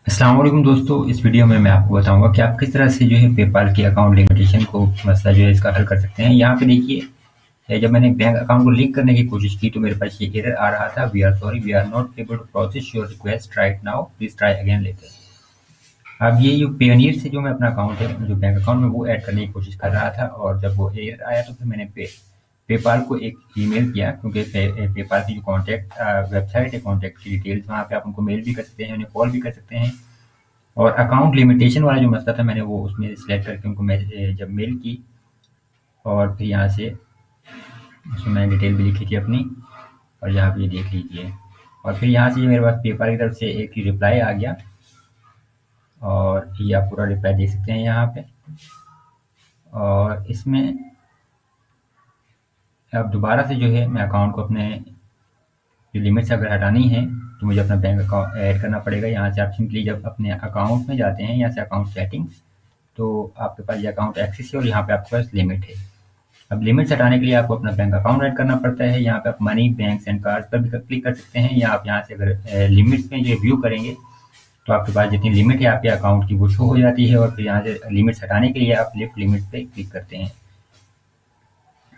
अस्सलाम वालेकुम दोस्तों, इस वीडियो में मैं आपको बताऊंगा कि आप किस तरह से जो है पेपाल की अकाउंट लिमिटेशन को मसला जो है इसका हल कर सकते हैं। यहाँ पे देखिए, जब मैंने बैंक अकाउंट को लिंक करने की कोशिश की तो मेरे पास ये एरर आ रहा था, we are sorry we are not able to process your request right now, please try again later. अब ये जो पेयोनियर से जो मैं अपना अकाउंट है जो बैंक अकाउंट में वो ऐड करने की कोशिश कर रहा था, और जब वो एरर आया तो फिर मैंने पेपाल को एक ईमेल किया, क्योंकि पेपाल की जो कॉन्टैक्ट वेबसाइट है, कॉन्टैक्ट की डिटेल्स वहाँ पे आप उनको मेल भी कर सकते हैं, उन्हें कॉल भी कर सकते हैं। और अकाउंट लिमिटेशन वाला जो मसला था मैंने वो उसमें सिलेक्ट करके उनको जब मेल की, और फिर यहाँ से उसमें मैंने डिटेल भी लिखी थी अपनी, और यहाँ पे ये देख लीजिए। और फिर यहाँ से ये मेरे पास पेपर की तरफ से एक रिप्लाई आ गया, और ये आप पूरा रिप्लाई देख सकते हैं यहाँ पे। और इसमें अब दोबारा से जो है मैं अकाउंट को अपने जो लिमिट्स अगर हटानी है तो मुझे अपना बैंक अकाउंट ऐड करना पड़ेगा। यहाँ से आप सिंपली जब अपने अकाउंट में जाते हैं, यहाँ से अकाउंट सेटिंग्स, तो आपके पास ये अकाउंट एक्सेस है और यहाँ पे आपके पास लिमिट है। अब लिमिट्स हटाने के लिए आपको अपना बैंक अकाउंट ऐड करना पड़ता है। यहाँ पे आप मनी, बैंक एंड कार्ड पर भी क्लिक कर सकते हैं, या आप यहाँ से अगर लिमिट्स में जो व्यू करेंगे तो आपके पास जितनी लिमिट है आपके अकाउंट की वो शो हो जाती है। और फिर यहाँ से लिमिट्स हटाने के लिए आप लिफ्ट लिमिट पे क्लिक करते हैं।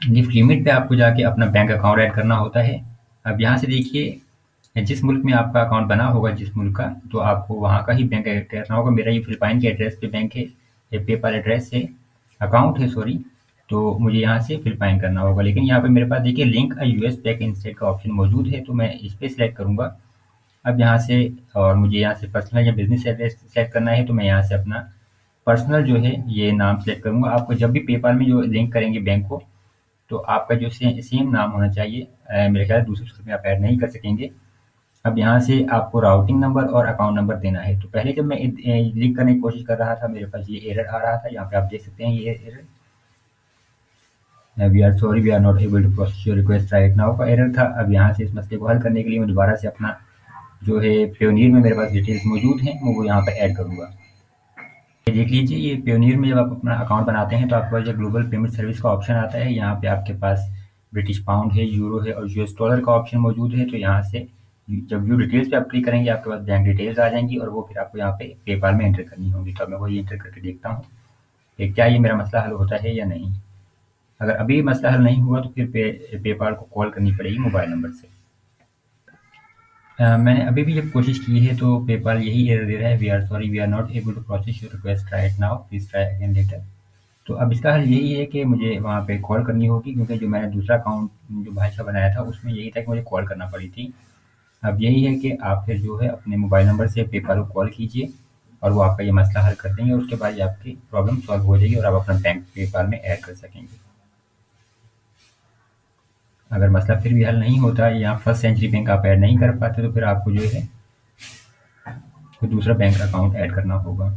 लिफ्ट लिमिट पे आपको जाके अपना बैंक अकाउंट ऐड करना होता है। अब यहाँ से देखिए, जिस मुल्क में आपका अकाउंट बना होगा, जिस मुल्क का, तो आपको वहाँ का ही बैंक ऐड करना होगा। मेरा ये फिलिपाइन के एड्रेस पे बैंक है, ये पेपाल एड्रेस है, अकाउंट है सॉरी, तो मुझे यहाँ से फिलिपाइन करना होगा। लेकिन यहाँ पे मेरे पास देखिए link a US bank instead का ऑप्शन मौजूद है, तो मैं इस पर सिलेक्ट करूँगा। अब यहाँ से, और मुझे यहाँ से पर्सनल या बिजनेस एड्रेस सेलेक्ट करना है, तो मैं यहाँ से अपना पर्सनल जो है ये नाम सेलेक्ट करूँगा। आपको जब भी पेपाल में जो लिंक करेंगे बैंक को, तो आपका जो सेम नाम होना चाहिए। मेरे ख्याल दूसरे सूरत में आप ऐड नहीं कर सकेंगे। अब यहाँ से आपको राउटिंग नंबर और अकाउंट नंबर देना है। तो पहले जब मैं लिंक करने की कोशिश कर रहा था, मेरे पास ये एरर आ रहा था, यहाँ पे आप देख सकते हैं ये error, we are sorry we are not able to process your request right now का एरर था। अब यहाँ से इस मसले को हल करने के लिए मैं दोबारा से अपना जो है पेयोनियर में मेरे पास डिटेल्स मौजूद हैं, मैं वो यहाँ पर ऐड करूँगा। ये देख लीजिए, ये पेयोनियर में जब आप अपना अकाउंट बनाते हैं तो आपके पास जो ग्लोबल पेमेंट सर्विस का ऑप्शन आता है, यहाँ पे आपके पास ब्रिटिश पाउंड है, यूरो है और यूएस डॉलर का ऑप्शन मौजूद है। तो यहाँ से जब व्यू डिटेल्स पे आप क्लिक करेंगे, आपके पास बैंक डिटेल्स आ जाएंगी, और वो फिर आपको यहाँ पे पेपाल में एंटर करनी होगी। तो मैं वही एंटर करके देखता हूँ कि क्या ये मेरा मसला हल होता है या नहीं। अगर अभी मसला हल नहीं हुआ तो फिर पेपाल को कॉल करनी पड़ेगी मोबाइल नंबर से। मैंने अभी भी जब कोशिश की है तो पेपाल यही एरर दे रहा है, we are sorry we are not able to process your request right now, please try again later. तो अब इसका हल यही है कि मुझे वहाँ पे कॉल करनी होगी, क्योंकि जो मैंने दूसरा अकाउंट जो भाई साहब बनाया था उसमें यही था कि मुझे कॉल करना पड़ी थी। अब यही है कि आप फिर जो है अपने मोबाइल नंबर से पेपाल को कॉल कीजिए, और वो आपका ये मसला हल कर देंगे। उसके बाद ये आपकी प्रॉब्लम सॉल्व हो जाएगी और आप अपना बैंक पेपाल में ऐड कर सकेंगे। अगर मसला फिर भी हल नहीं होता या फर्स्ट सेंचुरी बैंक आप ऐड नहीं कर पाते, तो फिर आपको जो है कोई दूसरा बैंक अकाउंट ऐड करना होगा।